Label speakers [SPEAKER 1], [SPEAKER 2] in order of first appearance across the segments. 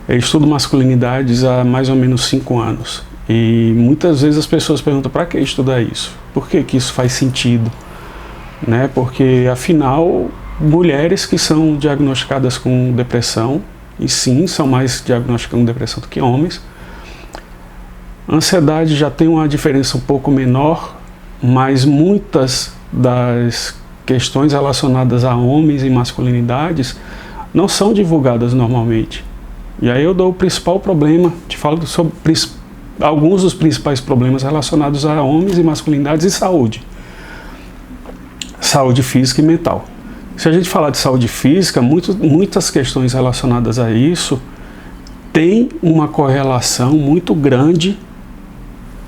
[SPEAKER 1] Eu estudo masculinidades há mais ou menos 5 anos. E muitas vezes as pessoas perguntam: para que estudar isso? Por que isso faz sentido? Né? Porque, afinal, mulheres que são diagnosticadas com depressão, e sim, são mais diagnosticadas com depressão do que homens. Ansiedade já tem uma diferença um pouco menor, mas muitas das questões relacionadas a homens e masculinidades não são divulgadas normalmente. E aí eu dou o principal problema, te falo sobre alguns dos principais problemas relacionados a homens e masculinidades e saúde. Saúde física e mental. Se a gente falar de saúde física, muitas questões relacionadas a isso têm uma correlação muito grande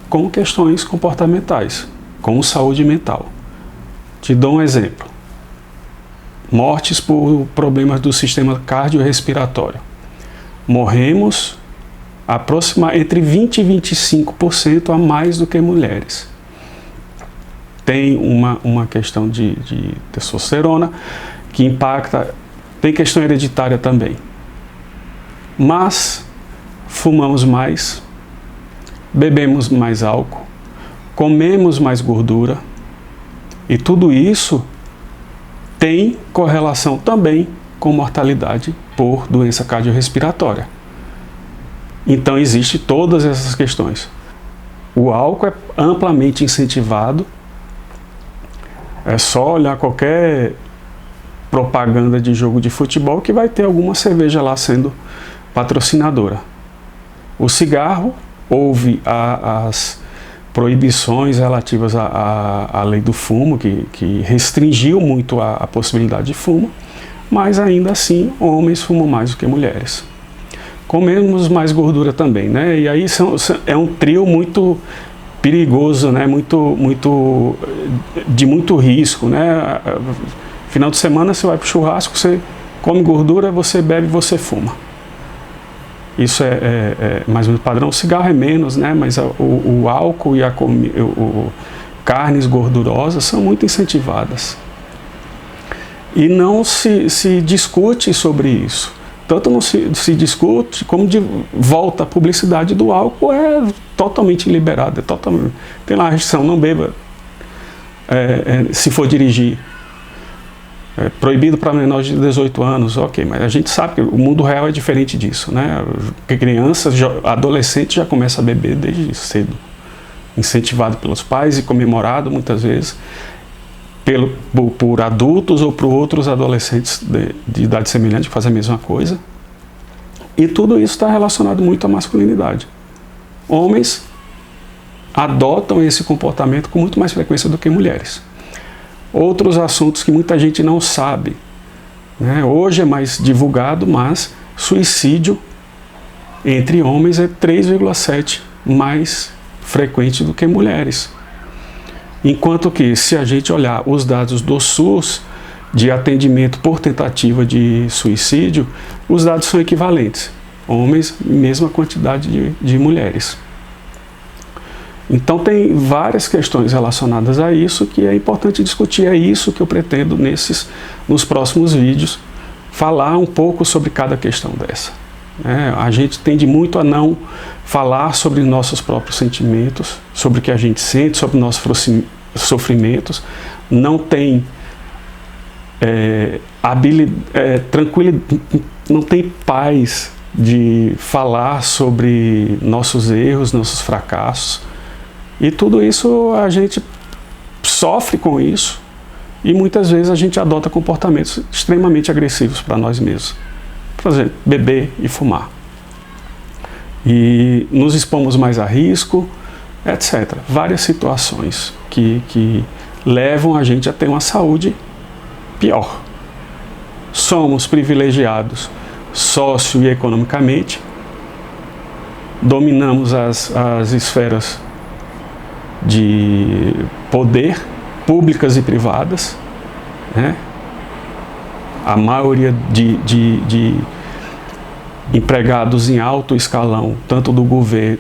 [SPEAKER 1] com questões comportamentais, com saúde mental. Te dou um exemplo. Mortes por problemas do sistema cardiorrespiratório. Morremos entre 20% e 25% a mais do que mulheres. Tem uma questão de testosterona que impacta, tem questão hereditária também. Mas fumamos mais, bebemos mais álcool, comemos mais gordura, e tudo isso tem correlação também com mortalidade por doença cardiorrespiratória. Então existe todas essas questões. O álcool é amplamente incentivado. É só olhar qualquer propaganda de jogo de futebol que vai ter alguma cerveja lá sendo patrocinadora. O cigarro, houve as proibições relativas à lei do fumo, que restringiu muito a possibilidade de fumo, mas ainda assim homens fumam mais do que mulheres. Comemos mais gordura também, né? E aí é um trio muito perigoso, né? De muito risco, né? Final de semana você vai para o churrasco, você come gordura, você bebe, você fuma. Isso é mais ou menos padrão. O cigarro é menos, né? Mas o álcool e carnes gordurosas são muito incentivadas. E não se discute sobre isso. Tanto não se discute, como de volta a publicidade do álcool é totalmente liberada. Tem lá a restrição: não beba se for dirigir. É proibido para menores de 18 anos, ok, mas a gente sabe que o mundo real é diferente disso, né? Porque crianças, adolescentes já começam a beber desde cedo, incentivado pelos pais e comemorado muitas vezes por adultos ou por outros adolescentes de idade semelhante que fazem a mesma coisa. E tudo isso está relacionado muito à masculinidade. Homens adotam esse comportamento com muito mais frequência do que mulheres. Outros assuntos que muita gente não sabe, né? Hoje é mais divulgado, mas suicídio entre homens é 3,7 mais frequente do que mulheres. Enquanto que, se a gente olhar os dados do SUS de atendimento por tentativa de suicídio, os dados são equivalentes. Homens, mesma quantidade de mulheres. Então tem várias questões relacionadas a isso que é importante discutir. É isso que eu pretendo nos próximos vídeos, falar um pouco sobre cada questão dessa. A gente tende muito a não falar sobre nossos próprios sentimentos, sobre o que a gente sente, sobre nossos sofrimentos. Não tem não tem paz de falar sobre nossos erros, nossos fracassos. E tudo isso a gente sofre com isso e muitas vezes a gente adota comportamentos extremamente agressivos para nós mesmos. Por exemplo, beber e fumar. E nos expomos mais a risco, etc. Várias situações que levam a gente a ter uma saúde pior. Somos privilegiados socio e economicamente, dominamos as esferas de poder, públicas e privadas, né? A maioria de empregados em alto escalão, tanto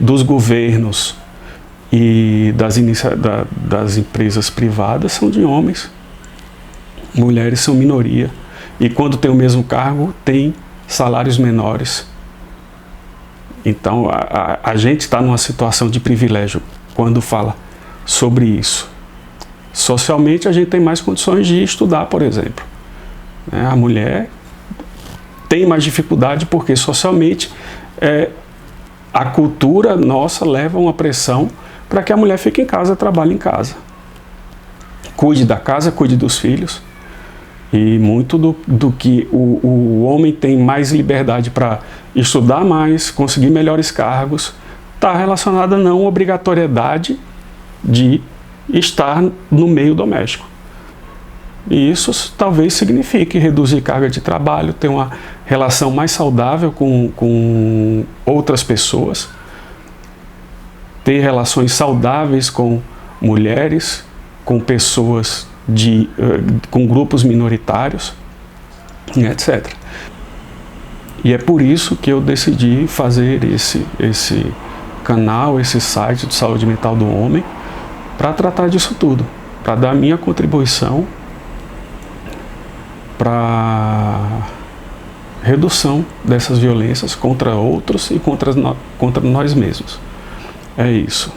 [SPEAKER 1] dos governos e das empresas privadas, são de homens. Mulheres são minoria. E quando tem o mesmo cargo, tem salários menores Então a gente está numa situação de privilégio quando fala sobre isso. Socialmente a gente tem mais condições de estudar, por exemplo. A mulher tem mais dificuldade porque socialmente a cultura nossa leva uma pressão para que a mulher fique em casa, trabalhe em casa. Cuide da casa, cuide dos filhos. E muito do que o homem tem mais liberdade para estudar mais, conseguir melhores cargos, está relacionado à não obrigatoriedade de estar no meio doméstico. E isso talvez signifique reduzir carga de trabalho, ter uma relação mais saudável com outras pessoas, ter relações saudáveis com mulheres, com pessoas com grupos minoritários, etc. E é por isso que eu decidi fazer esse canal, esse site de saúde mental do homem, para tratar disso tudo, para dar a minha contribuição para redução dessas violências contra outros e contra nós mesmos. É isso.